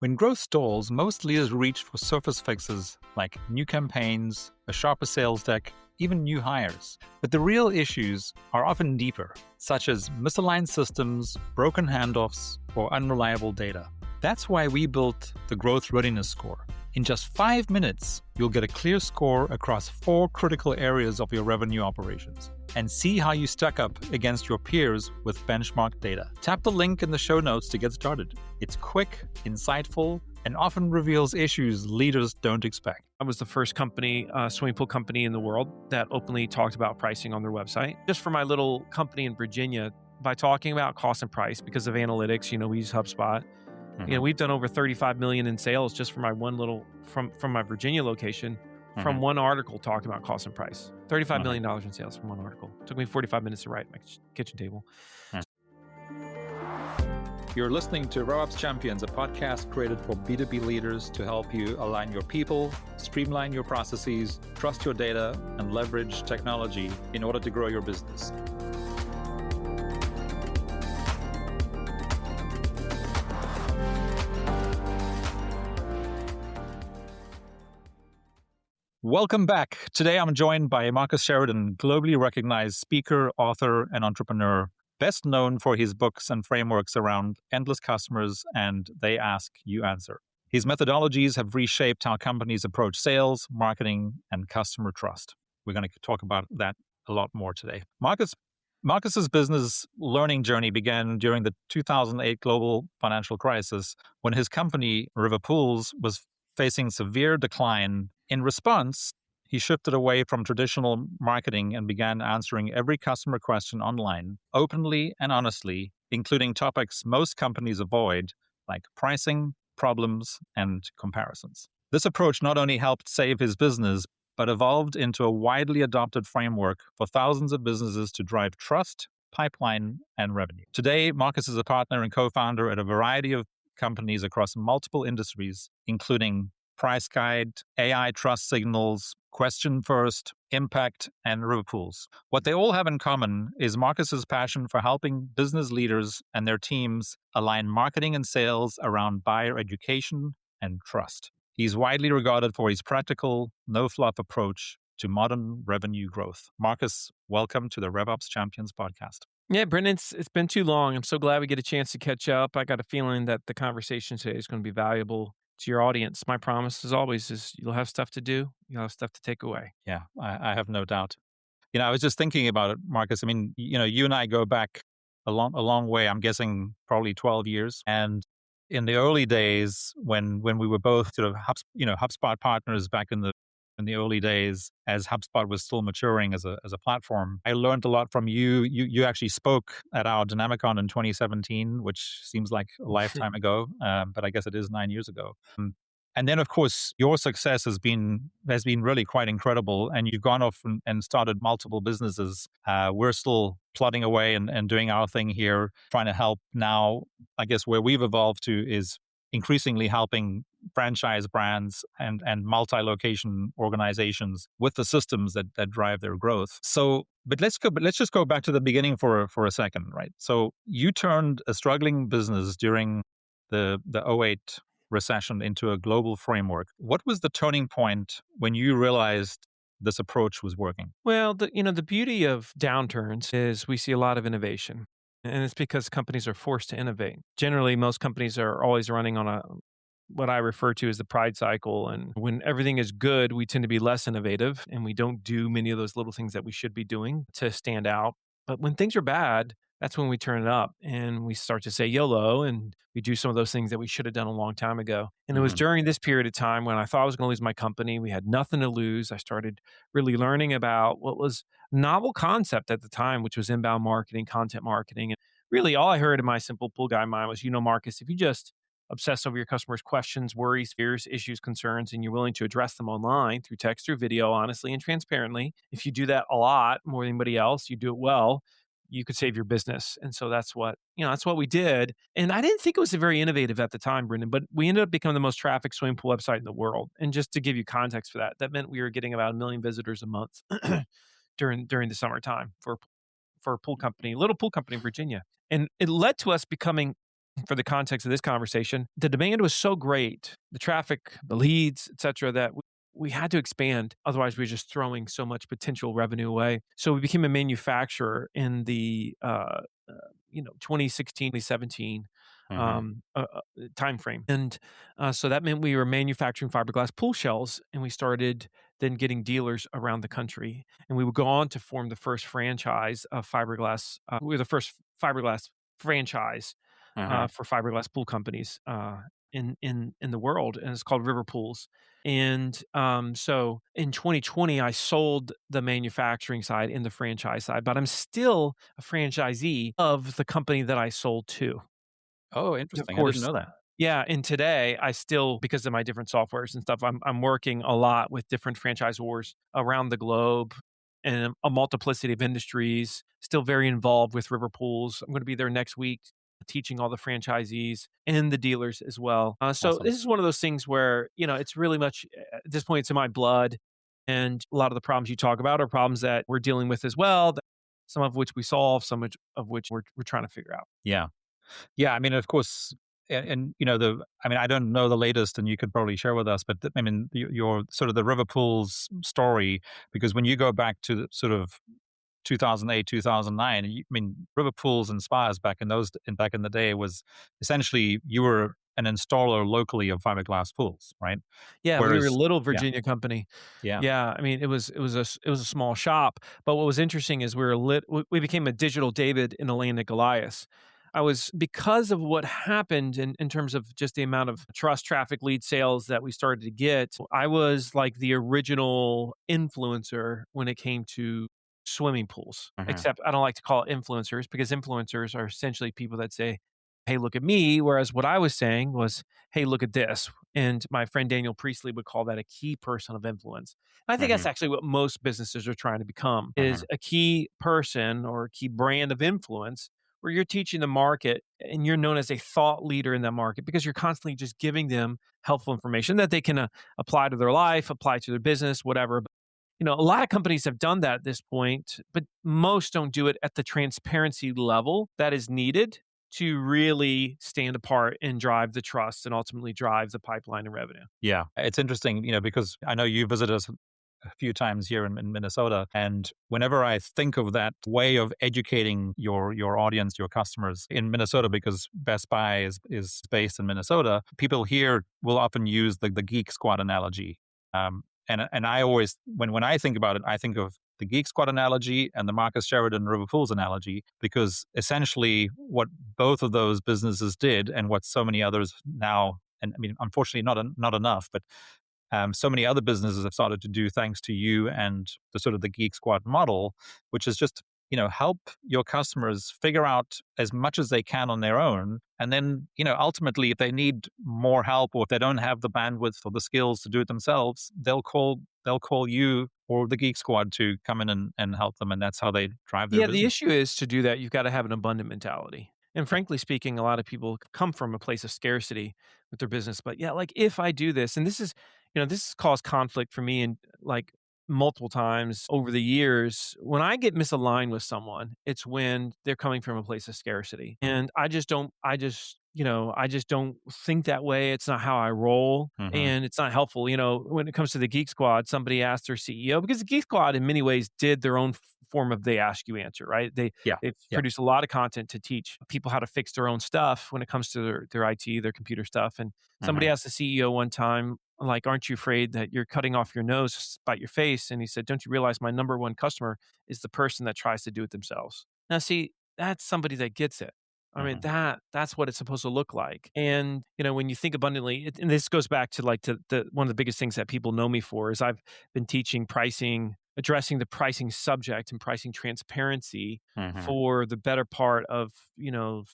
When growth stalls, most leaders reach for surface fixes like new campaigns, a sharper sales deck, even new hires. But the real issues are often deeper, such as misaligned systems, broken handoffs, or unreliable data. That's why we built the Growth Readiness Score. In just 5 minutes, you'll get a clear score across 4 critical areas of your revenue operations and see how you stack up against your peers with benchmark data. Tap the link in the show notes to get started. It's quick, insightful, and often reveals issues leaders don't expect. I was the first company, swimming pool company in the world that openly talked about pricing on their website. Just for my little company in Virginia, by talking about cost and price because of analytics, we use HubSpot. We've done over 35 million in sales just for my one little from my Virginia location from one article talking about cost and price. $35 million in sales from one article. Took me 45 minutes to write my kitchen table. You're listening to RevOps Champions, a podcast created for B2B leaders to help you align your people, streamline your processes, trust your data, and leverage technology in order to grow your business. Welcome back. Today I'm joined by Marcus Sheridan, globally recognized speaker, author, and entrepreneur, best known for his books and frameworks around endless customers and They Ask, You Answer. His methodologies have reshaped how companies approach sales, marketing, and customer trust. We're going to talk about that a lot more today. Marcus's business learning journey began during the 2008 global financial crisis when his company, River Pools, was facing severe decline. In response, he shifted away from traditional marketing and began answering every customer question online, openly and honestly, including topics most companies avoid, like pricing, problems, and comparisons. This approach not only helped save his business, but evolved into a widely adopted framework for thousands of businesses to drive trust, pipeline, and revenue. Today, Marcus is a partner and co-founder at a variety of companies across multiple industries, including PriceGuide, AI Trust Signals, Question First, Impact, and River Pools. What they all have in common is Marcus's passion for helping business leaders and their teams align marketing and sales around buyer education and trust. He's widely regarded for his practical, no-fluff approach to modern revenue growth. Marcus, welcome to the RevOps Champions podcast. Yeah, Brendon, it's been too long. I'm so glad we get a chance to catch up. I got a feeling that the conversation today is going to be valuable to your audience. My promise, as always, is you'll have stuff to do. You'll have stuff to take away. Yeah, I have no doubt. I was just thinking about it, Marcus. I mean, you and I go back a long way. I'm guessing probably 12 years. And in the early days, when we were both sort of HubSpot partners back in the early days, as HubSpot was still maturing as a platform, I learned a lot from you. You actually spoke at our Dynamicon in 2017, which seems like a lifetime ago, but I guess it is 9 years ago. And then, of course, your success has been really quite incredible, and you've gone off and started multiple businesses. We're still plodding away and doing our thing here, trying to help now. I guess where we've evolved to is increasingly helping franchise brands and multi-location organizations with the systems that drive their growth. So, but let's just go back to the beginning for a second, right? So you turned a struggling business during the 2008 recession into a global framework. What was the turning point when you realized this approach was working? Well, the beauty of downturns is we see a lot of innovation. And it's because companies are forced to innovate. Generally, most companies are always running on what I refer to as the pride cycle. And when everything is good, we tend to be less innovative and we don't do many of those little things that we should be doing to stand out. But when things are bad, that's when we turn it up and we start to say YOLO and we do some of those things that we should have done a long time ago. And it was during this period of time when I thought I was going to lose my company. We had nothing to lose. I started really learning about what was a novel concept at the time, which was inbound marketing, content marketing. And really all I heard in my simple pool guy mind was, Marcus, if you just obsess over your customers' questions, worries, fears, issues, concerns, and you're willing to address them online through text, through video, honestly and transparently, if you do that a lot more than anybody else, you do it well, you could save your business. And so that's what we did. And I didn't think it was very innovative at the time, Brendon, but we ended up becoming the most trafficked swimming pool website in the world. And just to give you context for that meant we were getting about 1 million visitors a month during the summertime for a pool company, little pool company in Virginia. And it led to us becoming for the context of this conversation, the demand was so great, the traffic, the leads, et cetera, that we had to expand. Otherwise, we were just throwing so much potential revenue away. So we became a manufacturer in the 2016, 2017 Hmm. um, uh, uh, time frame. And so that meant we were manufacturing fiberglass pool shells, and we started then getting dealers around the country. And we would go on to form the first franchise of fiberglass. We were the first fiberglass franchise Hmm. for fiberglass pool companies in the world, and it's called River Pools. And so in 2020, I sold the manufacturing side and the franchise side, but I'm still a franchisee of the company that I sold to. Oh, Of interesting. I didn't course, know that. yeah, and today I still, because of my different softwares and stuff, I'm working a lot with different franchisors around the globe and a multiplicity of industries. Still very involved with River Pools. I'm going to be there next week teaching all the franchisees and the dealers as well. So Awesome. this is one of those things where it's really much at this point it's in my blood, and a lot of the problems you talk about are problems that we're dealing with as well. Some of which we solve, of which we're trying to figure out. Yeah. Yeah, I mean, of course, and I mean, I don't know the latest, and you could probably share with us, but I mean, your sort of the Liverpool's story, because when you go back to sort of 2008, 2009, I mean, Liverpool's and Spires back in the day was essentially you were an installer locally of fiberglass pools, right? Yeah, we were a Whereas, little yeah, Virginia company. yeah, Yeah, I mean, it was a small shop, but what was interesting is we became a digital David in a land of Goliath. I was because of what happened in terms of just the amount of trust, traffic, lead sales that we started to get. I was like the original influencer when it came to swimming pools. hmm, Except I don't like to call it influencers because influencers are essentially people that say, "Hey, look at me," whereas what I was saying was, "Hey, look at this." And my friend Daniel Priestley would call that a key person of influence. And I think that's hmm, actually what most businesses are trying to become is hmm, a key person or a key brand of influence where you're teaching the market and you're known as a thought leader in that market because you're constantly just giving them helpful information that they can apply to their life, apply to their business, whatever. A lot of companies have done that at this point, but most don't do it at the transparency level that is needed to really stand apart and drive the trust and ultimately drive the pipeline and revenue. yeah. It's interesting, because I know you visited us a few times here in Minnesota. And whenever I think of that way of educating your audience, your customers in Minnesota, because Best Buy is based in Minnesota, people here will often use the Geek Squad analogy. And I always when I think about it, I think of the Geek Squad analogy and the Marcus Sheridan River Fools analogy, because essentially what both of those businesses did, and what so many others now, and I mean, unfortunately, not enough, but so many other businesses have started to do thanks to you and the sort of the Geek Squad model, which is just help your customers figure out as much as they can on their own, and then ultimately, if they need more help or if they don't have the bandwidth or the skills to do it themselves, they'll call you or the Geek Squad to come in and help them, and that's how they drive their Yeah, the business. issue is to do that, you've got to have an abundant mentality. And Yeah. frankly speaking, a lot of people come from a place of scarcity with their business. But yeah, like if I do this, and this has caused conflict for me and like multiple times over the years. When I get misaligned with someone, it's when they're coming from a place of scarcity. And I just don't think that way. It's not how I roll. Hmm. And it's not helpful. When it comes to the Geek Squad, somebody asked their CEO because the Geek Squad, in many ways, did their own form of they ask you answer, right? Yeah. They've Yeah. produced a lot of content to teach people how to fix their own stuff when it comes to their IT, their computer stuff. And somebody Hmm. asked the CEO one time, like, aren't you afraid that you're cutting off your nose to spite your face? And he said, don't you realize my number one customer is the person that tries to do it themselves? Now, see, that's somebody that gets it. I mean, Hmm. that's what it's supposed to look like. And, when you think abundantly, and this goes back to like to the one of the biggest things that people know me for is I've been teaching pricing, addressing the pricing subject and pricing transparency Hmm. for the better part of,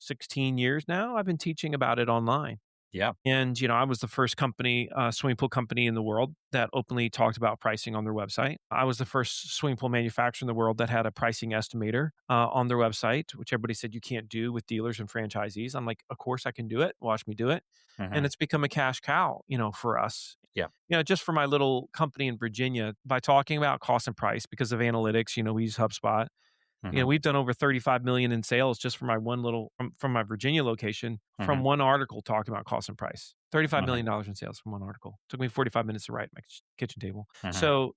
16 years now. I've been teaching about it online. Yeah. And, I was the first company, swimming pool company in the world that openly talked about pricing on their website. I was the first swimming pool manufacturer in the world that had a pricing estimator on their website, which everybody said you can't do with dealers and franchisees. I'm like, of course I can do it. Watch me do it. And Hmm. it's become a cash cow, for us. Yeah. Just for my little company in Virginia, by talking about cost and price because of analytics, we use HubSpot. Hmm. We've done over 35 million in sales just from my one little from my Virginia location from Hmm. one article talking about cost and price. $35 Hmm. million dollars in sales from one article. Took me 45 minutes to write my kitchen table. Hmm. So,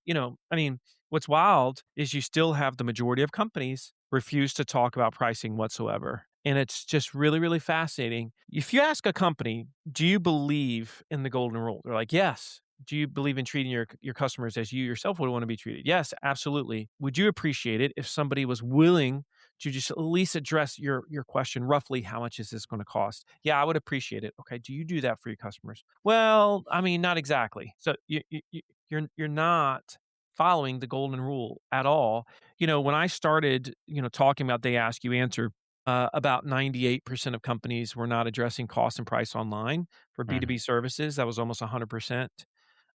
what's wild is you still have the majority of companies refuse to talk about pricing whatsoever. And it's just really, really fascinating. If you ask a company, do you believe in the golden rule? They're like, yes. Do you believe in treating your customers as you yourself would want to be treated? Yes, absolutely. Would you appreciate it if somebody was willing to just at least address your question roughly? How much is this going to cost? Yeah, I would appreciate it. Okay, do you do that for your customers? Well, not exactly. So you're not following the golden rule at all. When I started, talking about they ask you answer, about 98% of companies were not addressing cost and price online for Hmm. B2B services. That was almost 100%.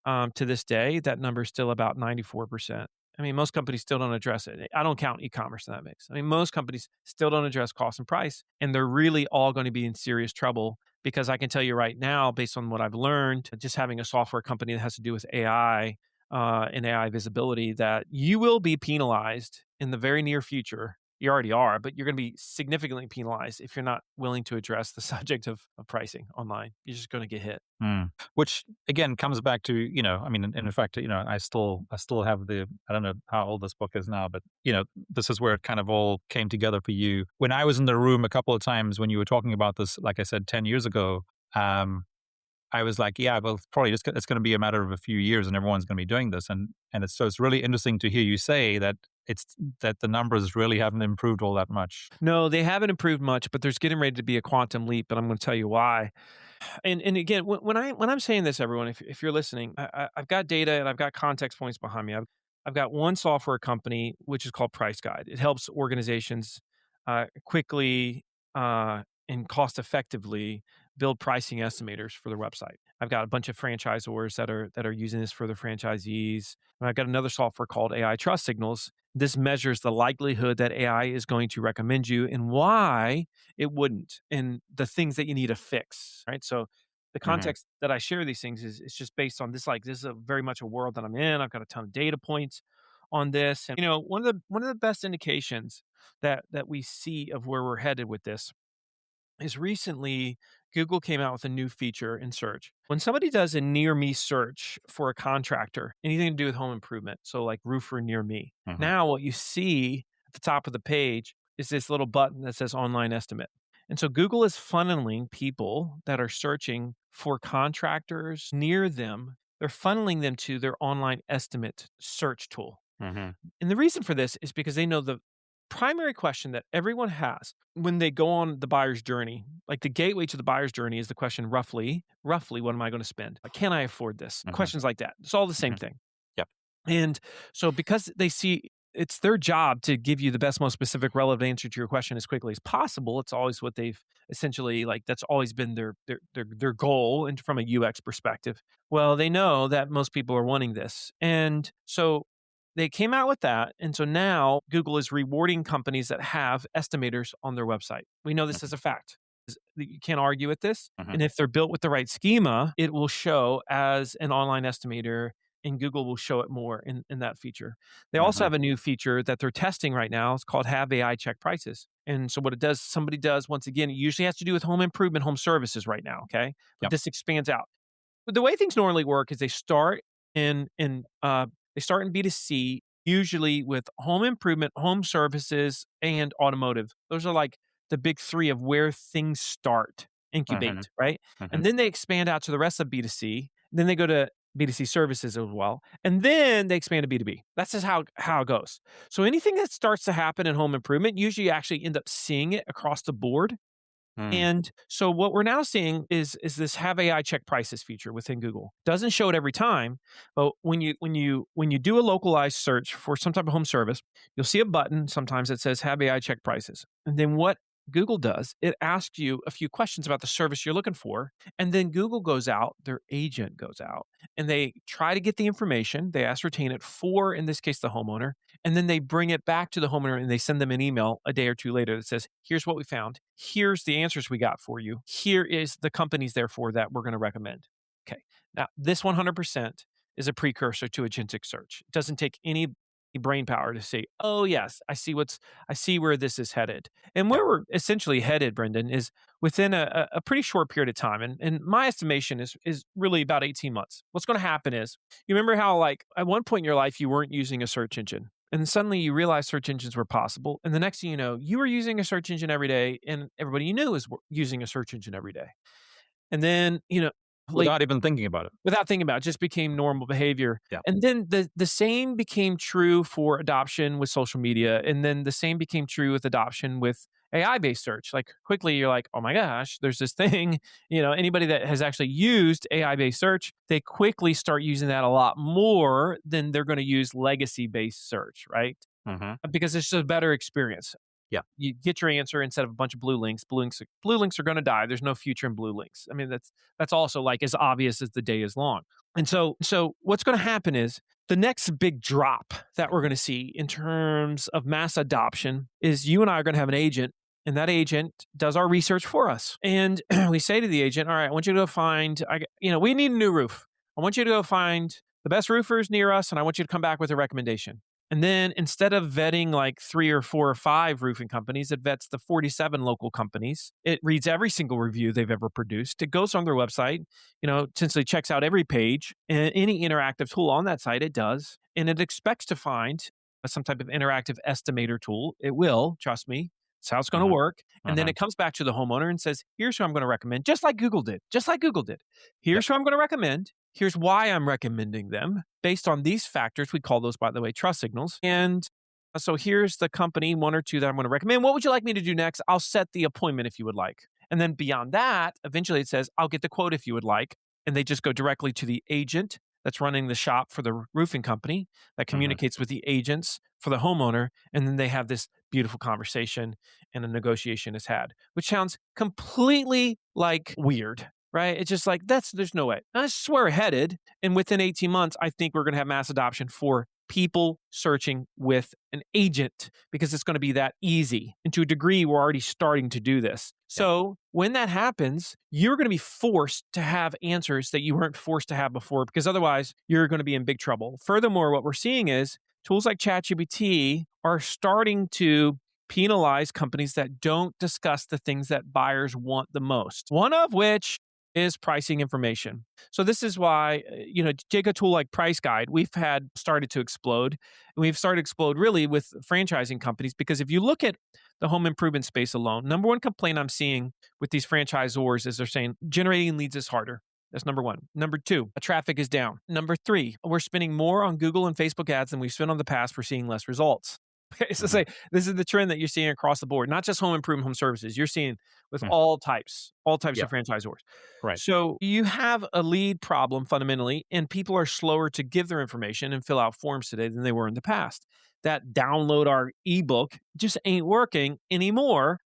To this day, that number is still about 94%. Most companies still don't address it. I don't count e-commerce in that mix. Most companies still don't address cost and price, and they're really all going to be in serious trouble because I can tell you right now, based on what I've learned, just having a software company that has to do with AI and AI visibility, that you will be penalized in the very near future. You already are, but you're going to be significantly penalized if you're not willing to address the subject of pricing online. You're just going to get hit. Mm. Which again comes back to, in fact, I still have I don't know how old this book is now, but this is where it kind of all came together for you. When I was in the room a couple of times when you were talking about this, like I said, 10 years ago, I was like, yeah, well, probably it's going to be a matter of a few years and everyone's going to be doing this. And it's really interesting to hear you say that that the numbers really haven't improved all that much. No, they haven't improved much, but there's getting ready to be a quantum leap, and I'm going to tell you why. And again, when I'm saying this, everyone, if you're listening, I've got data and I've got context points behind me. I've got one software company which is called PriceGuide. It helps organizations quickly and cost effectively build pricing estimators for their website. I've got a bunch of franchisors that are using this for their franchisees. And I've got another software called AI Trust Signals. This measures the likelihood that AI is going to recommend you and why it wouldn't, and the things that you need to fix, right? So the Hmm. context that I share these things is it's just based on this. Like, this is a very much a world that I'm in. I've got a ton of data points on this, and one of the best indications that we see of where we're headed with this is recently Google came out with a new feature in search. When somebody does a near me search for a contractor, anything to do with home improvement, so like roofer near me, Hmm. now what you see at the top of the page is this little button that says online estimate. And so Google is funneling people that are searching for contractors near them. They're funneling them to their online estimate search tool. Hmm. And the reason for this is because they know the primary question that everyone has when they go on the buyer's journey, like the gateway to the buyer's journey is the question roughly, what am I going to spend? Like, can I afford this? Hmm. Questions like that. It's all the same Hmm. thing. Yep. And so because they see it's their job to give you the best, most specific, relevant answer to your question as quickly as possible. It's always what they've essentially like. That's always been their goal, and from a UX perspective. Well, they know that most people are wanting this, and so they came out with that. And so now Google is rewarding companies that have estimators on their website. We know this as a fact. You can't argue with this. Hmm. And if they're built with the right schema, it will show as an online estimator, and Google will show it more in that feature. They also Hmm. have a new feature that they're testing right now. It's called Have AI Check Prices. And so what it does, somebody does, once again, it usually has to do with home improvement, home services right now. Okay. But Yep. this expands out. But the way things normally work is they start in B2C, usually with home improvement, home services, and automotive. Those are like the big three of where things start, Hmm. incubate, right? Hmm. And then they expand out to the rest of B2C. Then they go to B2C services as well. And then they expand to B2B. That's just how it goes. So anything that starts to happen in home improvement, usually you actually end up seeing it across the board. Hmm. And so what we're now seeing is this have AI check prices feature within Google. Doesn't show it every time, but when you do a localized search for some type of home service, you'll see a button sometimes that says have AI check prices. And then what Google does, it asks you a few questions about the service you're looking for, and then Google goes out, their agent goes out, and they try to get the information, they ascertain it for, in this case, the homeowner, and then they bring it back to the homeowner and they send them an email a day or two later that says, here's what we found. Here's the answers we got for you. Here is the companies, therefore, that we're going to recommend. Okay. Now, this 100% is a precursor to agentic search. It doesn't take any brain power to see, oh yes, I see where this is headed. And where we're essentially headed, Brendan, is within a pretty short period of time. And my estimation is really about 18 months. What's going to happen is, you remember how like at one point in your life you weren't using a search engine. And then suddenly you realized search engines were possible. And the next thing you know, you were using a search engine every day, and everybody you knew was using a search engine every day. And then, late Without even thinking about it. without thinking about it, just became normal behavior. Yeah. And then the same became true for adoption with social media. And then the same became true with adoption with AI-based search. Like quickly you're like, oh my gosh, there's this thing, anybody that has actually used AI-based search, they quickly start using that a lot more than they're going to use legacy-based search, right? Mm-hmm. Because it's just a better experience. Yeah. You get your answer instead of a bunch of blue links. Blue links are going to die. There's no future in blue links. I mean, that's also like as obvious as the day is long. And so what's going to happen is the next big drop that we're going to see in terms of mass adoption is you and I are going to have an agent, and that agent does our research for us. And we say to the agent, all right, I want you to go find, we need a new roof. I want you to go find the best roofers near us, and I want you to come back with a recommendation. And then instead of vetting like 3 or 4 or 5 roofing companies, it vets the 47 local companies. It reads every single review they've ever produced. It goes on their website, essentially checks out every page and any interactive tool on that site, it does. And it expects to find some type of interactive estimator tool. It will, trust me. That's how it's going to Mm-hmm. work. And then Mm-hmm. it comes back to the homeowner and says, here's who I'm going to recommend, just like Google did. Here's who I'm going to recommend. Here's why I'm recommending them based on these factors. We call those, by the way, trust signals. And so here's the company, 1 or 2 that I'm going to recommend. What would you like me to do next? I'll set the appointment if you would like. And then beyond that, eventually it says, I'll get the quote if you would like. And they just go directly to the agent that's running the shop for the roofing company that communicates with the agents for the homeowner. And then they have this beautiful conversation and a negotiation is had, which sounds completely like weird. Right? It's just like, there's no way. I swear we're headed. And within 18 months, I think we're going to have mass adoption for people searching with an agent because it's going to be that easy. And to a degree, we're already starting to do this. So when that happens, you're going to be forced to have answers that you weren't forced to have before, because otherwise you're going to be in big trouble. Furthermore, what we're seeing is tools like ChatGPT are starting to penalize companies that don't discuss the things that buyers want the most. One of which is pricing information. So this is why, take a tool like PriceGuide, we've had started to explode. And we've started to explode really with franchising companies, because if you look at the home improvement space alone, number one complaint I'm seeing with these franchisors is they're saying generating leads is harder. That's number one. Number 2, traffic is down. Number 3, we're spending more on Google and Facebook ads than we've spent on the past. We're seeing less results. Okay, so say this is the trend that you're seeing across the board, not just home improvement, home services. You're seeing with all types of franchisors. Right. So you have a lead problem fundamentally, and people are slower to give their information and fill out forms today than they were in the past. That download our ebook just ain't working anymore.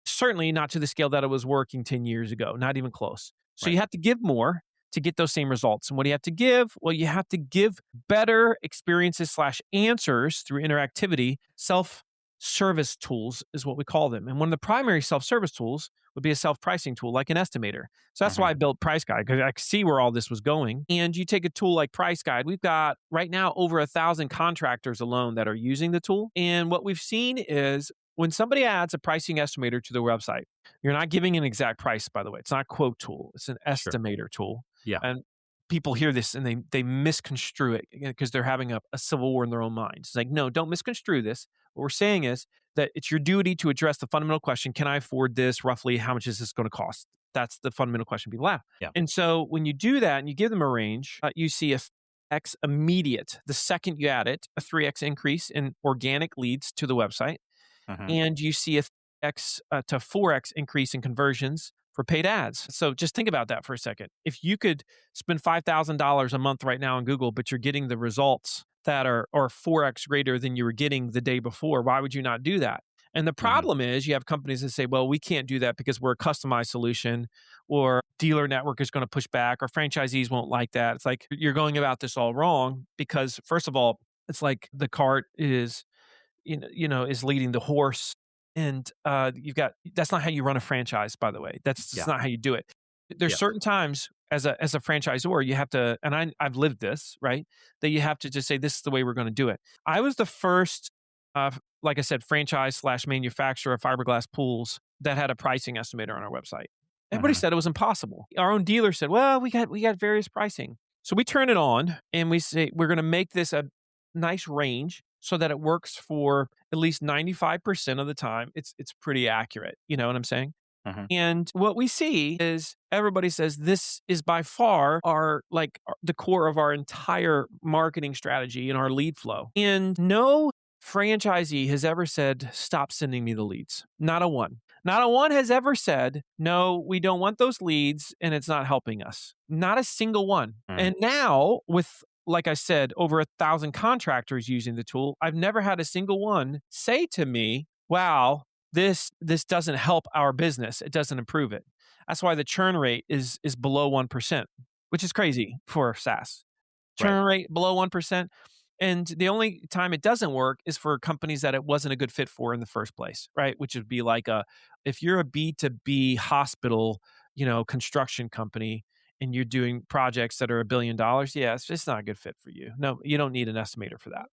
Certainly not to the scale that it was working 10 years ago, not even close. So you have to give more to get those same results. And what do you have to give? Well, you have to give better experiences / answers through interactivity. Self-service tools is what we call them. And one of the primary self-service tools would be a self-pricing tool like an estimator. So that's why I built PriceGuide, because I could see where all this was going. And you take a tool like PriceGuide, we've got right now over 1,000 contractors alone that are using the tool. And what we've seen is when somebody adds a pricing estimator to their website, you're not giving an exact price, by the way. It's not a quote tool. It's an estimator tool. Yeah. And people hear this and they misconstrue it because they're having a civil war in their own minds. It's like, no, don't misconstrue this. What we're saying is that it's your duty to address the fundamental question, can I afford this? Roughly, how much is this going to cost? That's the fundamental question people have. Yeah. And so when you do that and you give them a range, you see a X immediate. The second you add it, a 3X increase in organic leads to the website. And you see a X to 4X increase in conversions for paid ads. So just think about that for a second. If you could spend $5,000 a month right now on Google, but you're getting the results that are 4X greater than you were getting the day before, why would you not do that? And the problem is you have companies that say, well, we can't do that because we're a customized solution, or dealer network is going to push back, or franchisees won't like that. It's like you're going about this all wrong, because first of all, it's like the cart is is leading the horse. And that's not how you run a franchise, by the way. That's not how you do it. There's certain times as a franchisor, you have to, and I've lived this, right? That you have to just say, this is the way we're going to do it. I was the first, like I said, franchise slash manufacturer of fiberglass pools that had a pricing estimator on our website. Everybody Mhm. said it was impossible. Our own dealer said, well, we got various pricing. So we turn it on and we say, we're going to make this a nice range so that it works for at least 95% of the time. It's pretty accurate. You know what I'm saying? Mhm. And what we see is everybody says this is by far the core of our entire marketing strategy and our lead flow. And no franchisee has ever said, stop sending me the leads. Not a one. Not a one has ever said, no, we don't want those leads and it's not helping us. Not a single one. Mhm. And now with, like I said, over 1,000 contractors using the tool, I've never had a single one say to me, wow, this doesn't help our business. It doesn't improve it. That's why the churn rate is below 1%, which is crazy for SaaS. Right. Churn rate below 1%. And the only time it doesn't work is for companies that it wasn't a good fit for in the first place, right? Which would be like if you're a B2B hospital, construction company, and you're doing projects that are $1 billion, yeah, it's just not a good fit for you. No, you don't need an estimator for that,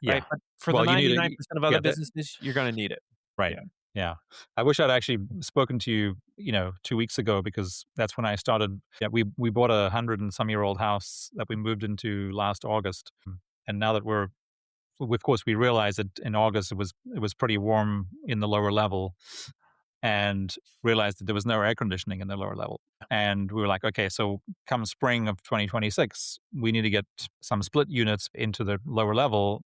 Yeah. right? But for the Well, you need a 99% of other yeah, businesses, you're going to need it. right. Yeah. Yeah. I wish I'd actually spoken to you, 2 weeks ago, because that's when I started. Yeah, we bought 100-and-some-year-old house that we moved into last August. And now that of course, we realized that in August it was pretty warm in the lower level, and realized that there was no air conditioning in the lower level. And we were like, okay, so come spring of 2026, we need to get some split units into the lower level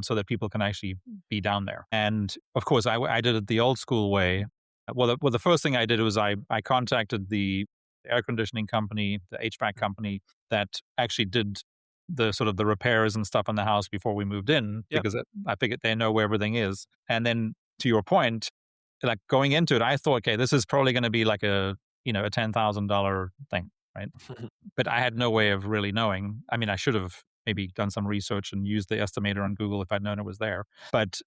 so that people can actually be down there. And of course, I did it the old school way. Well, the first thing I did was I contacted the air conditioning company, the HVAC company that actually did the sort of the repairs and stuff on the house before we moved in, Yep. because I figured they know where everything is. And then, to your point, like going into it, I thought, okay, this is probably going to be like a $10,000 thing, right? But I had no way of really knowing. I mean, I should have maybe done some research and used the estimator on Google if I'd known it was there. But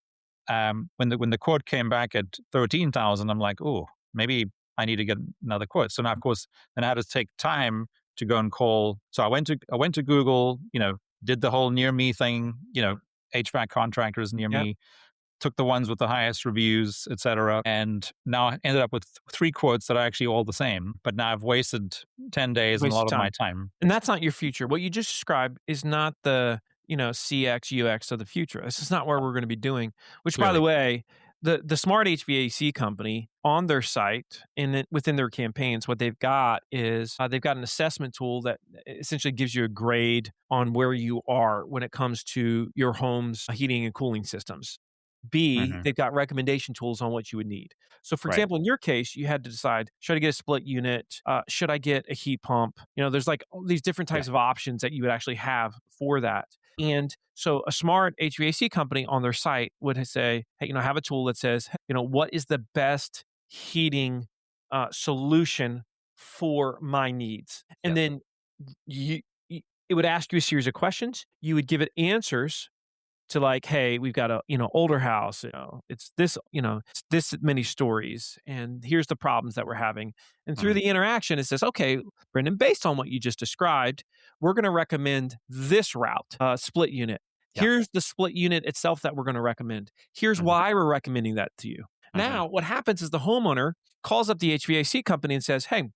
when the quote came back at 13,000, I'm like, oh, maybe I need to get another quote. So now, of course, then I had to take time to go and call. So I went to Google, did the whole near me thing, HVAC contractors near Yep. me, took the ones with the highest reviews, et cetera, and now I ended up with 3 quotes that are actually all the same. But now I've wasted 10 days and a Waste lot of of my time. time. And that's not your future. What you just described is not the, CX, UX of the future. This is not where we're going to be doing, which by the Clearly. way, the smart HVAC company on their site and within their campaigns, what they've got is they've got an assessment tool that essentially gives you a grade on where you are when it comes to your home's heating and cooling systems. B, Hmm. they've got recommendation tools on what you would need. So, for Right. example, in your case, you had to decide, should I get a split unit? Should I get a heat pump? There's like all these different Yeah. types of options that you would actually have for that. And so a smart HVAC company on their site would say, hey, have a tool that says, hey, what is the best heating solution for my needs? Yeah. And then it would ask you a series of questions. You would give it answers to like, hey, we've got a older house, it's this many stories, and here's the problems that we're having. And through Mhm. the interaction, it says, okay, Brendan, based on what you just described, we're going to recommend this route, split unit. Yeah. Here's the split unit itself that we're going to recommend. Here's Mhm. why we're recommending that to you. Mhm. Now, what happens is the homeowner calls up the HVAC company and says, hey,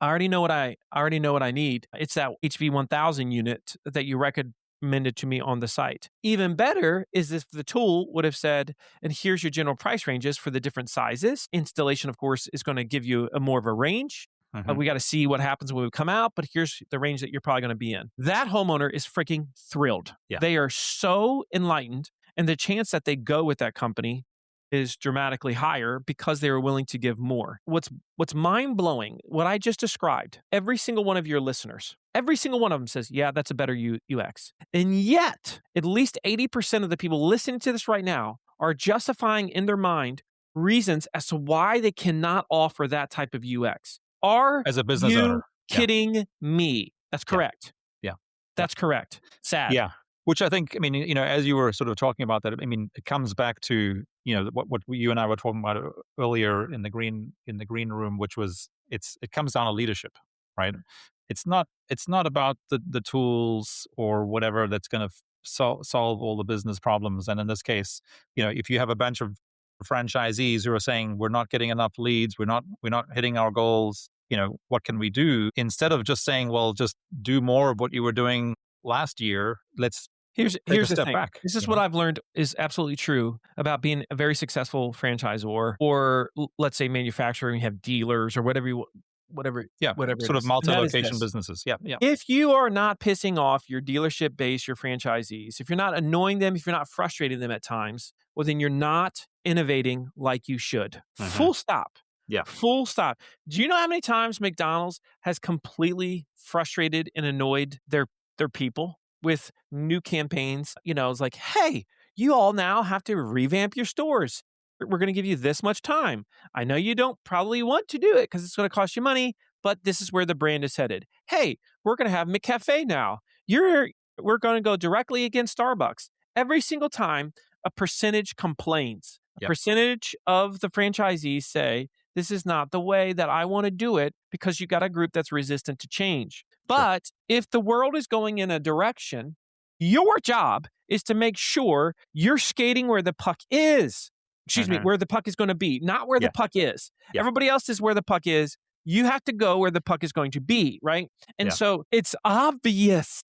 I already know what I need. It's that HV1000 unit that you recommended to me on the site. Even better is if the tool would have said, and here's your general price ranges for the different sizes. Installation, of course, is going to give you a more of a range. Mhm. We got to see what happens when we come out, but here's the range that you're probably going to be in. That homeowner is freaking thrilled. Yeah. They are so enlightened, and the chance that they go with that company is dramatically higher because they were willing to give more. What's mind-blowing, what I just described, every single one of your listeners, every single one of them says, yeah, that's a better UX. And yet, at least 80% of the people listening to this right now are justifying in their mind reasons as to why they cannot offer that type of UX. Are As a business you owner. Yeah. kidding me? That's Yeah. correct. Yeah. Yeah. That's correct. Sad. Yeah. Which I think, I mean, as you were sort of talking about that, I mean, it comes back to, what you and I were talking about earlier in the green room, which was it comes down to leadership. right? It's not about the tools or whatever that's going to solve all the business problems. And in this case, if you have a bunch of franchisees who are saying we're not getting enough leads, we're not hitting our goals, what can we do? Instead of just saying, well, just do more of what you were doing last year, let's take a Here's the step thing. back. This is what I've learned is absolutely true about being a very successful franchisor, or let's say manufacturing. You have dealers or whatever, Yeah, whatever it sort of is. And that is multi-location this: businesses. Yeah, yeah. if you are not pissing off your dealership base, your franchisees, if you're not annoying them, if you're not frustrating them at times, well, then you're not innovating like you should. Hmm. Full stop. Yeah. Full stop. Do you know how many times McDonald's has completely frustrated and annoyed their people with new campaigns? It's like, hey, you all now have to revamp your stores. We're going to give you this much time. I know you don't probably want to do it because it's going to cost you money, but this is where the brand is headed. Hey, we're going to have McCafe now. We're going to go directly against Starbucks. Every single time a percentage complains, a Yep. percentage of the franchisees say, this is not the way that I want to do it, because you got a group that's resistant to change. Sure. But if the world is going in a direction, your job is to make sure you're skating where the puck is. Excuse me, Hmm. where the puck is going to be, not where the Yeah. puck is. Yeah. Everybody else is where the puck is. You have to go where the puck is going to be, right? And Yeah. so it's obvious.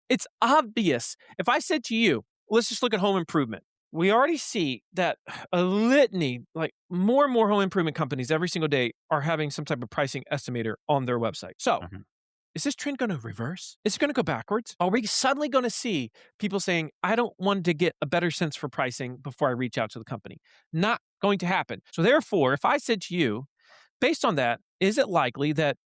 It's obvious. If I said to you, let's just look at home improvement. We already see that a litany, like more and more home improvement companies every single day are having some type of pricing estimator on their website. So Mhm. is this trend going to reverse? Is it going to go backwards? Are we suddenly going to see people saying, I don't want to get a better sense for pricing before I reach out to the company? Not going to happen. So therefore, if I said to you, based on that, is it likely that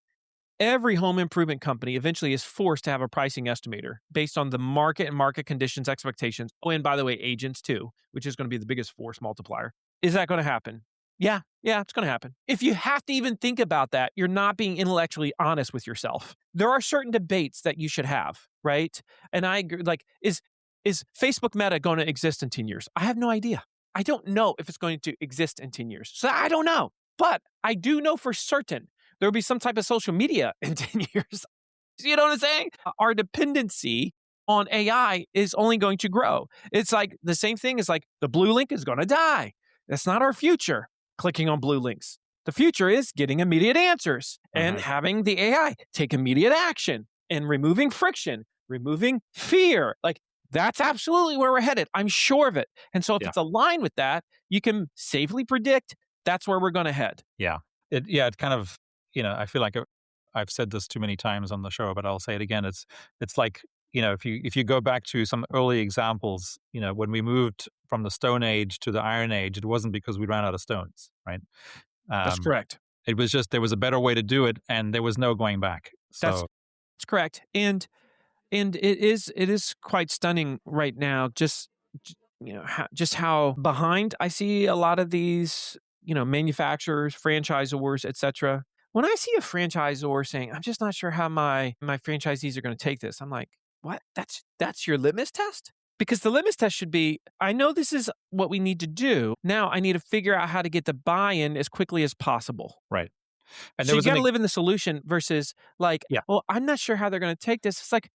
every home improvement company eventually is forced to have a pricing estimator based on the market and market conditions, expectations? Oh, and by the way, agents too, which is going to be the biggest force multiplier. Is that going to happen? Yeah, it's going to happen. If you have to even think about that, you're not being intellectually honest with yourself. There are certain debates that you should have, right? And I agree, like, is Facebook Meta going to exist in 10 years? I have no idea. I don't know if it's going to exist in 10 years. So I don't know. But I do know for certain there will be some type of social media in 10 years. You know what I'm saying? Our dependency on AI is only going to grow. It's like the same thing as like the blue link is going to die. That's not our future, clicking on blue links. The future is getting immediate answers and Mhm. having the AI take immediate action and removing friction, removing fear. Like that's absolutely where we're headed. I'm sure of it. And so if Yeah. it's aligned with that, you can safely predict that's where we're going to head. Yeah. It kind of, I feel like I've said this too many times on the show, but I'll say it again. It's like, if you go back to some early examples, when we moved from the Stone Age to the Iron Age, it wasn't because we ran out of stones, right? That's Um, correct. it was just there was a better way to do it, and there was no going back. That's So that's correct. And it is quite stunning right now, just how behind I see a lot of these, manufacturers, franchisors, etc. When I see a franchisor saying, I'm just not sure how my franchisees are going to take this, I'm like, what? That's your litmus test? Because the litmus test should be, I know this is what we need to do. Now I need to figure out how to get the buy-in as quickly as possible. right, and So there you was got to live in the solution versus like, yeah. well, I'm not sure how they're going to take this. It's like,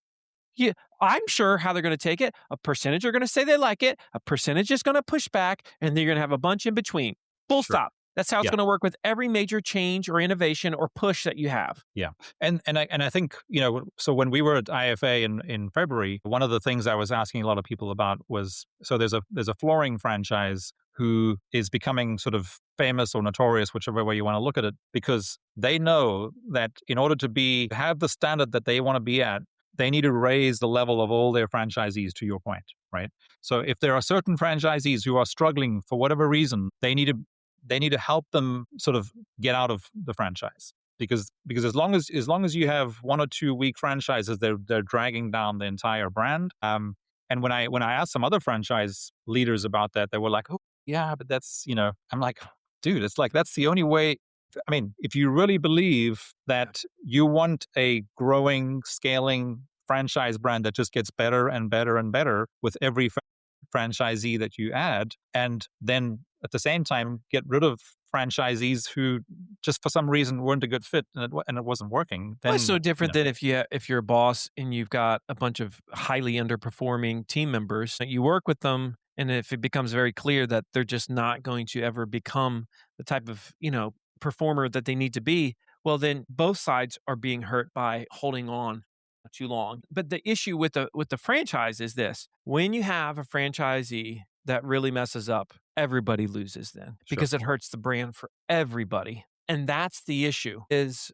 yeah, I'm sure how they're going to take it. A percentage are going to say they like it. A percentage is going to push back, and then you're going to have a bunch in between. Full Sure. stop. That's how it's Yeah. going to work with every major change or innovation or push that you have. Yeah, and I think so when we were at IFA in February, one of the things I was asking a lot of people about was, so there's a flooring franchise who is becoming sort of famous or notorious, whichever way you want to look at it, because they know that in order to have the standard that they want to be at, they need to raise the level of all their franchisees. To your point, right? So if there are certain franchisees who are struggling for whatever reason, they need to help them sort of get out of the franchise, because as long as you have 1 or 2 weak franchises, they're dragging down the entire brand. And when I asked some other franchise leaders about that, they were like, oh yeah, but that's I'm like, dude, it's like that's the only way. I mean, if you really believe that you want a growing, scaling franchise brand that just gets better and better and better with every franchisee that you add, and then at the same time get rid of franchisees who just for some reason weren't a good fit and it wasn't working, Well, it's then so different than if you're a boss and you've got a bunch of highly underperforming team members. You work with them, and if it becomes very clear that they're just not going to ever become the type of performer that they need to be, well, then both sides are being hurt by holding on too long. But the issue with the franchise is this: when you have a franchisee that really messes up, everybody loses then sure. because it hurts the brand for everybody. And that's the issue is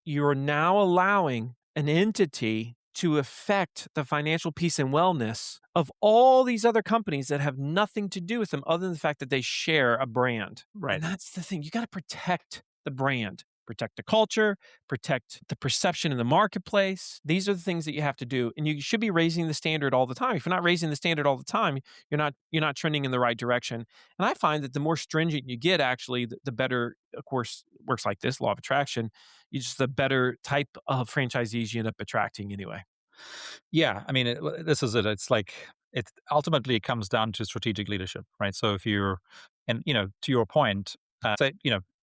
you're now allowing an entity to affect the financial peace and wellness of all these other companies that have nothing to do with them other than the fact that they share a brand. Right. And that's the thing. You got to protect the brand, protect the culture, protect the perception in the marketplace. These are the things that you have to do. And you should be raising the standard all the time. If you're not raising the standard all the time, you're not trending in the right direction. And I find that the more stringent you get, actually, the better, of course, works like this, law of attraction. You just the better type of franchisees you end up attracting anyway. Yeah, I mean, this is it. It's like it ultimately comes down to strategic leadership, right? So if you're, and to your point, say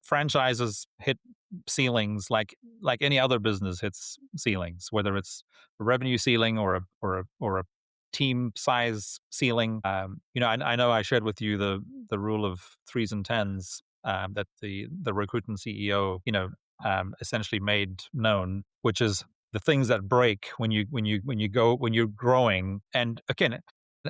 franchises hit ceilings like any other business hits ceilings, whether it's a revenue ceiling or a team size ceiling. I know I shared with you the rule of threes and tens that the Rakuten CEO essentially made known, which is the things that break when you're growing. And again,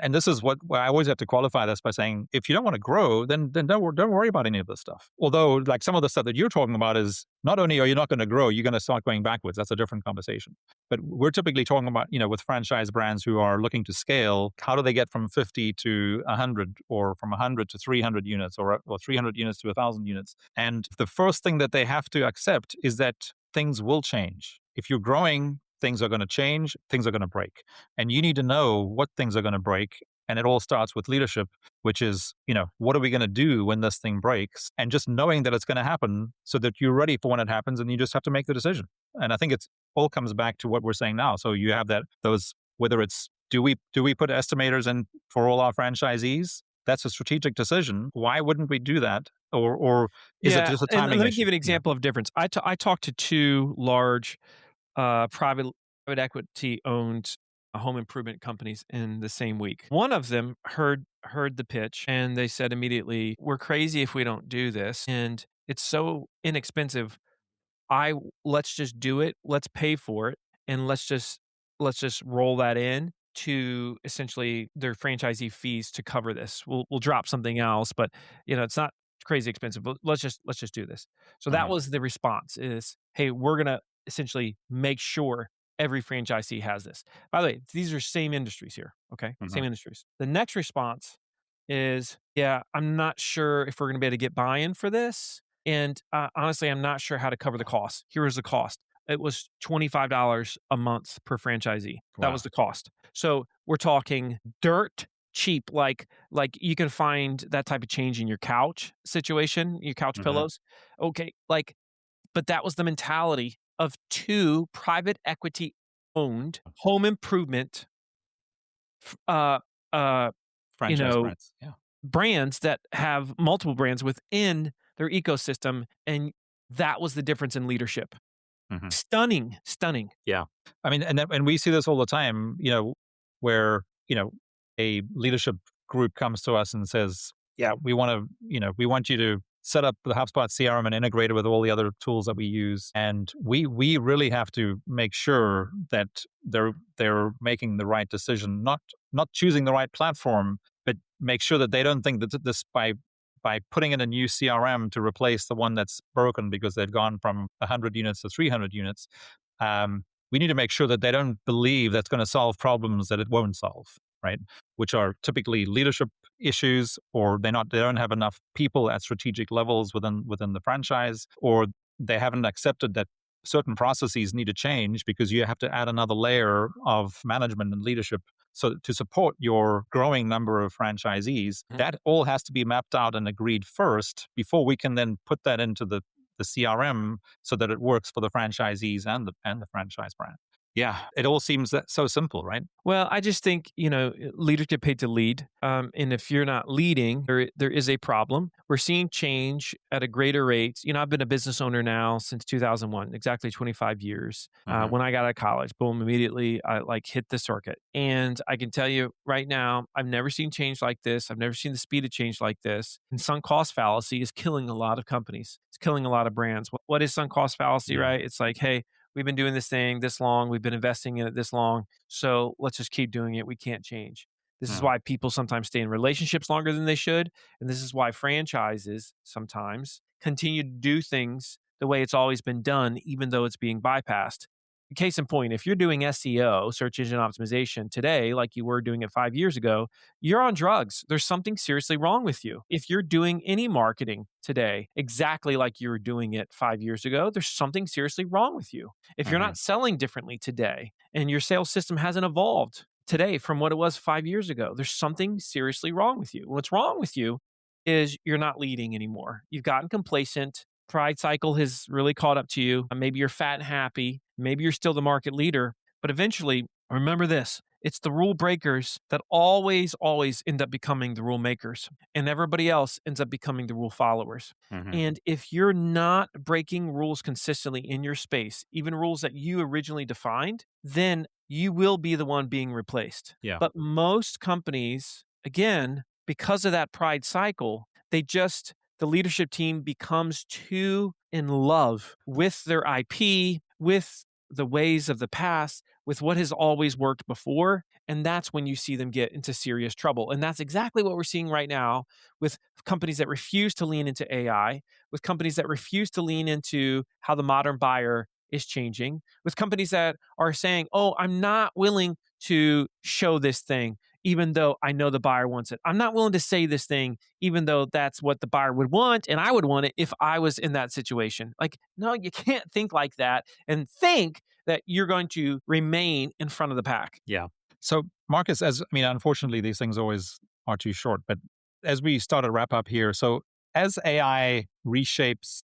and this is what I always have to qualify this by saying, if you don't want to grow, then don't worry about any of this stuff. Although, like some of the stuff that you're talking about is not only are you not going to grow, you're going to start going backwards. That's a different conversation. But we're typically talking about, with franchise brands who are looking to scale, how do they get from 50 to 100 or from 100 to 300 units or 300 units to 1,000 units? And the first thing that they have to accept is that things will change. If you're growing, things are going to change, things are going to break. And you need to know what things are going to break. And it all starts with leadership, which is, what are we going to do when this thing breaks? And just knowing that it's going to happen so that you're ready for when it happens and you just have to make the decision. And I think it's all comes back to what we're saying now. So you have those, whether it's, do we put estimators in for all our franchisees? That's a strategic decision. Why wouldn't we do that? Or is it just a and timing let me issue? give you an example of difference. I talked to two large private equity owned home improvement companies in the same week. One of them heard the pitch and they said immediately, "We're crazy if we don't do this, and it's so inexpensive. Let's just do it. Let's pay for it, and let's just roll that in to essentially their franchisee fees to cover this. We'll drop something else, but it's not crazy expensive. But let's just do this." So that Mhm. was the response: is, "Hey, we're gonna essentially make sure every franchisee has this." By the way, these are same industries here. Okay, Mhm. same industries. The next response is, "Yeah, I'm not sure if we're gonna be able to get buy-in for this. And honestly, I'm not sure how to cover the cost. Here was the cost. It was $25 a month per franchisee. That was Wow. the cost. So we're talking dirt cheap, like you can find that type of change in your couch situation, your couch Mhm. pillows. Okay, but that was the mentality of two private equity owned home improvement, uh, uh, you Franchise know, brands. Yeah. brands that have multiple brands within their ecosystem, and that was the difference in leadership. Mhm. Stunning, stunning. Yeah. I mean, and we see this all the time, where, a leadership group comes to us and says, yeah, we want you to set up the HubSpot CRM and integrate it with all the other tools that we use. And we really have to make sure that they're making the right decision, not choosing the right platform, but make sure that they don't think that this by putting in a new CRM to replace the one that's broken because they've gone from 100 units to 300 units. We need to make sure that they don't believe that's going to solve problems that it won't solve, right? Which are typically leadership issues, or they don't have enough people at strategic levels within the franchise, or they haven't accepted that certain processes need to change because you have to add another layer of management and leadership so to support your growing number of franchisees. Mhm. That all has to be mapped out and agreed first before we can then put that into the CRM so that it works for the franchisees and the franchise brand. Yeah, it all seems that so simple, right? Well, I just think, leaders get paid to lead. And if you're not leading, there is a problem. We're seeing change at a greater rate. I've been a business owner now since 2001, exactly 25 years. Hmm. When I got out of college, boom, immediately I like hit the circuit. And I can tell you right now, I've never seen change like this. I've never seen the speed of change like this. And sunk cost fallacy is killing a lot of companies. It's killing a lot of brands. What is sunk cost fallacy, Yeah. right? It's like, hey, we've been doing this thing this long. We've been investing in it this long. So let's just keep doing it. We can't change. This is Mm. why people sometimes stay in relationships longer than they should. And this is why franchises sometimes continue to do things the way it's always been done, even though it's being bypassed. Case in point, if you're doing SEO, search engine optimization today, like you were doing it 5 years ago, you're on drugs. There's something seriously wrong with you. If you're doing any marketing today exactly like you were doing it 5 years ago, there's something seriously wrong with you. If you're Hmm. not selling differently today and your sales system hasn't evolved today from what it was 5 years ago, there's something seriously wrong with you. What's wrong with you is you're not leading anymore. You've gotten complacent. Pride cycle has really caught up to you. Maybe you're fat and happy. Maybe you're still the market leader, but eventually, remember this, it's the rule breakers that always end up becoming the rule makers, and everybody else ends up becoming the rule followers. Hmm. And if you're not breaking rules consistently in your space, even rules that you originally defined, then you will be the one being replaced. Yeah. But most companies, again, because of that pride cycle, the leadership team becomes too in love with their IP, with the ways of the past, with what has always worked before. And that's when you see them get into serious trouble. And that's exactly what we're seeing right now with companies that refuse to lean into AI, with companies that refuse to lean into how the modern buyer is changing, with companies that are saying, oh, I'm not willing to show this thing, even though I know the buyer wants it. I'm not willing to say this thing, even though that's what the buyer would want. And I would want it if I was in that situation. Like, no, you can't think like that and think that you're going to remain in front of the pack. Yeah. So, Marcus, unfortunately, these things always are too short. But as we start to wrap up here, so as AI reshapes,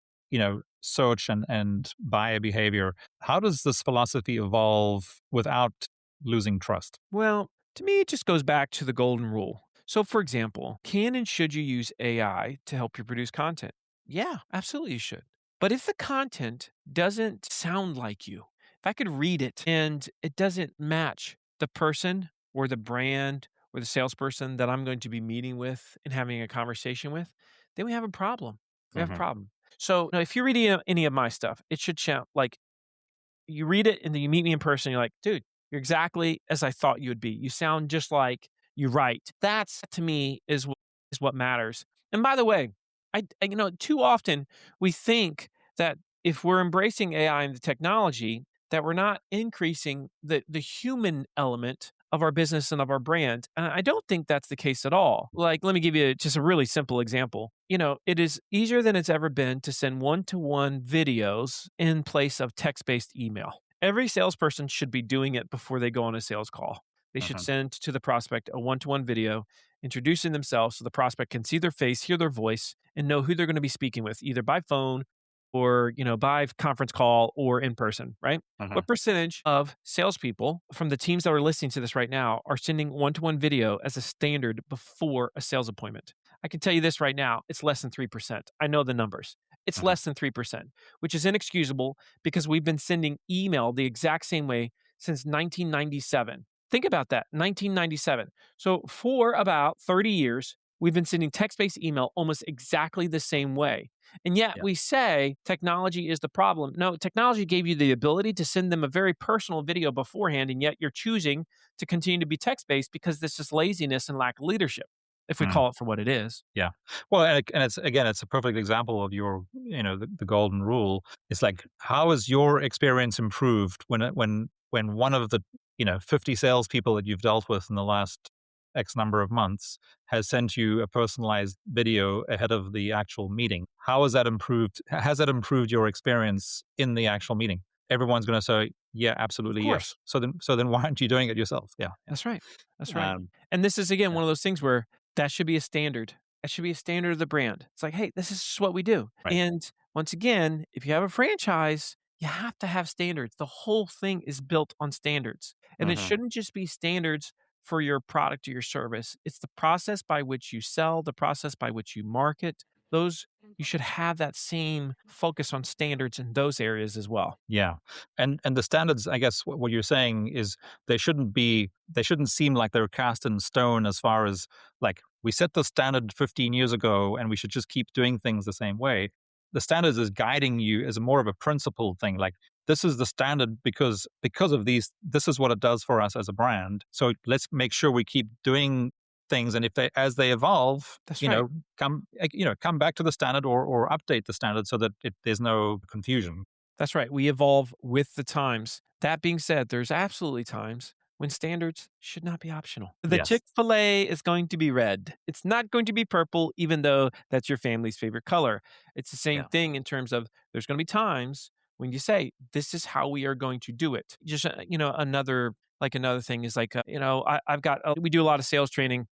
search and buyer behavior, how does this philosophy evolve without losing trust? Well, to me, it just goes back to the golden rule. So, for example, can and should you use AI to help you produce content? Yeah, absolutely you should. But if the content doesn't sound like you, if I could read it and it doesn't match the person or the brand or the salesperson that I'm going to be meeting with and having a conversation with, then we have a problem. We have a Hmm. problem. So, if you're reading any of my stuff, it should sound like you read it and then you meet me in person. You're like, dude, you're exactly as I thought you would be. You sound just like you write. That's to me is what matters. And by the way, too often we think that if we're embracing AI and the technology, that we're not increasing the human element of our business and of our brand. And I don't think that's the case at all. Like, let me give you just a really simple example. It is easier than it's ever been to send one-to-one videos in place of text-based email. Every salesperson should be doing it before they go on a sales call. They should Hmm. send to the prospect a one-to-one video introducing themselves so the prospect can see their face, hear their voice, and know who they're going to be speaking with, either by phone or by conference call or in person, right? Hmm. What percentage of salespeople from the teams that are listening to this right now are sending one-to-one video as a standard before a sales appointment? I can tell you this right now, it's less than 3%. I know the numbers. It's Hmm. less than 3%, which is inexcusable because we've been sending email the exact same way since 1997. Think about that, 1997. So for about 30 years, we've been sending text-based email almost exactly the same way. And yet Yeah. we say technology is the problem. No, technology gave you the ability to send them a very personal video beforehand, and yet you're choosing to continue to be text-based because this is laziness and lack of leadership, if we call it for what it is. Yeah. Well, and it's again, it's a perfect example of the golden rule. It's like, how has your experience improved when one of the 50 salespeople that you've dealt with in the last X number of months has sent you a personalized video ahead of the actual meeting? How has that improved? Has that improved your experience in the actual meeting? Everyone's going to say, yeah, Of absolutely, yes. course. So then why aren't you doing it yourself? Yeah. That's right. That's Yeah. right. And this is again Yeah. one of those things where that should be a standard. That should be a standard of the brand. It's like, hey, this is just what we do. Right. And once again, if you have a franchise, You have to have standards. The whole thing is built on standards. And it Hmm. shouldn't just be standards for your product or your service. It's the process by which you sell, the process by which you market. Those you should have that same focus on standards in those areas as well. Yeah, and the standards, I guess, what you're saying is they shouldn't seem like they're cast in stone as far as like we set the standard 15 years ago and we should just keep doing things the same way. The standards is guiding you as more of a principled thing. Like this is the standard because of these. This is what it does for us as a brand. So let's make sure we keep doing things, and if they as they evolve, That's right. come back to the standard or update the standard so that there's no confusion. That's right. We evolve with the times. That being said, there's absolutely times when standards should not be optional. The Yes. Chick-fil-A is going to be red. It's not going to be purple, even though that's your family's favorite color. It's the same Yeah. thing in terms of there's going to be times when you say, this is how we are going to do it. Just, another thing is like, we do a lot of sales training.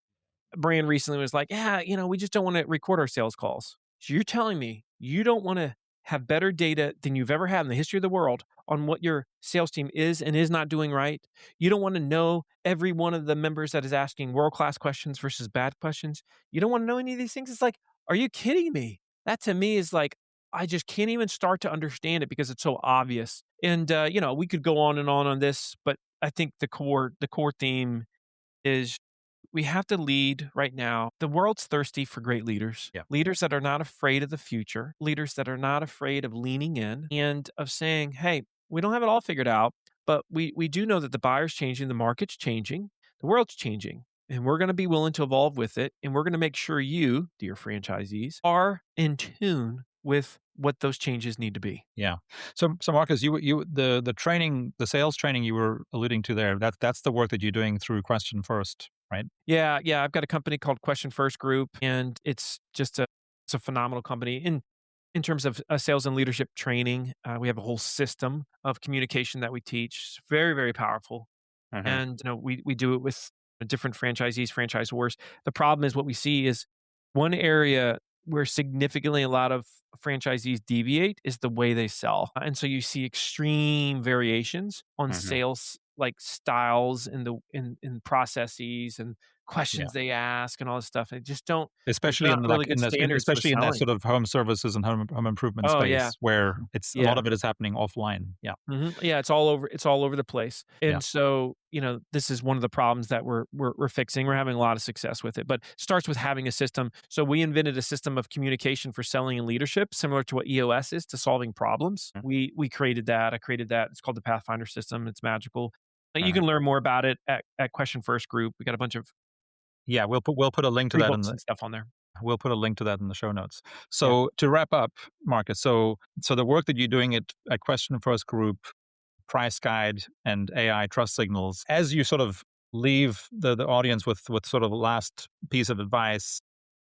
Brand recently was like, yeah, we just don't want to record our sales calls. So you're telling me you don't want to have better data than you've ever had in the history of the world on what your sales team is and is not doing right. You don't want to know every one of the members that is asking world class questions versus bad questions. You don't want to know any of these things. It's like, are you kidding me? That to me is like, I just can't even start to understand it because it's so obvious. And, we could go on this, but I think the core theme is we have to lead right now. The world's thirsty for great leaders, Yeah. leaders that are not afraid of the future, leaders that are not afraid of leaning in and of saying, hey, we don't have it all figured out, but we do know that the buyer's changing, the market's changing, the world's changing. And we're going to be willing to evolve with it. And we're going to make sure you, dear franchisees, are in tune with what those changes need to be. Yeah. So Marcus, the training, the sales training you were alluding to there, that's the work that you're doing through Question First, right? Yeah, yeah. I've got a company called Question First Group, and it's a phenomenal company in terms of sales and leadership training. We have a whole system of communication that we teach. It's very, very powerful, Hmm. and we do it with different franchisees, franchisors. The problem is what we see is one area where significantly a lot of franchisees deviate is the way they sell, and so you see extreme variations on Hmm. sales like styles in processes and Yeah. questions they ask and all this stuff. They just don't. There's Especially not in really good standards for especially in that selling. sort of home services and home improvement Oh yeah, space where it's a lot yeah. of it is happening offline. Yeah. Yeah, it's all over. It's all over the place, Yeah. and so this is one of the problems that we're fixing. We're having a lot of success with it, but it starts with having a system. So we invented a system of communication for selling and leadership, similar to what EOS is to solving problems. We created that. I created that. It's called the Pathfinder system. It's magical. You Hmm. can learn more about it at Question First Group. We got a bunch of Yeah. We'll put a link to free that in books the and stuff on there. we'll put a link to that in the show notes. Yeah. So to wrap up, Marcus, so the work that you're doing at Question First Group, PriceGuide, and AI trust signals, as you sort of leave the audience with sort of a last piece of advice,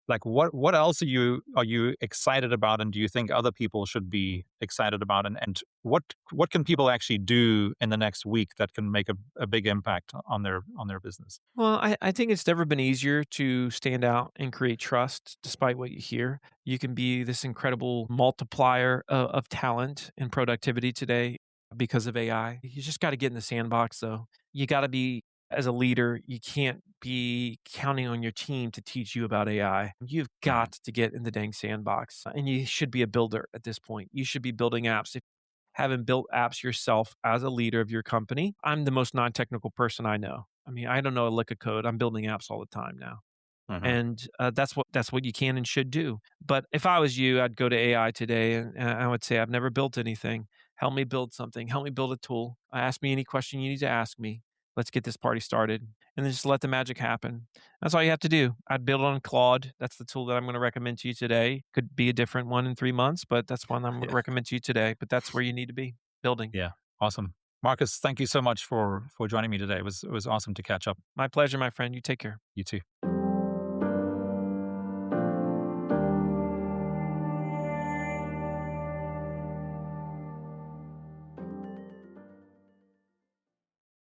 like what else are you excited about, and do you think other people should be excited about, and what can people actually do in the next week that can make a big impact on their business? Well, I think it's never been easier to stand out and create trust despite what you hear. You can be this incredible multiplier of talent and productivity today because of AI. You just got to get in the sandbox, though. You got to be, as a leader, you can't be counting on your team to teach you about AI. You've Mhm. got to get in the dang sandbox. And you should be a builder at this point. You should be building apps. If you haven't built apps yourself as a leader of your company, I'm the most non technical person I know. I mean, I don't know a lick of code. I'm building apps all the time now. Mhm. And that's what you can and should do. But if I was you, I'd go to AI today and I would say, I've never built anything. Help me build something. Help me build a tool. Ask me any question you need to ask me. Let's get this party started. And then just let the magic happen. That's all you have to do. I'd build it on Claude. That's the tool that I'm going to recommend to you today. Could be a different one in 3 months, but that's one I'm going to Yeah. recommend to you today. But that's where you need to be building. Yeah. Awesome. Marcus, thank you so much for joining me today. It was awesome to catch up. My pleasure, my friend. You take care. You too.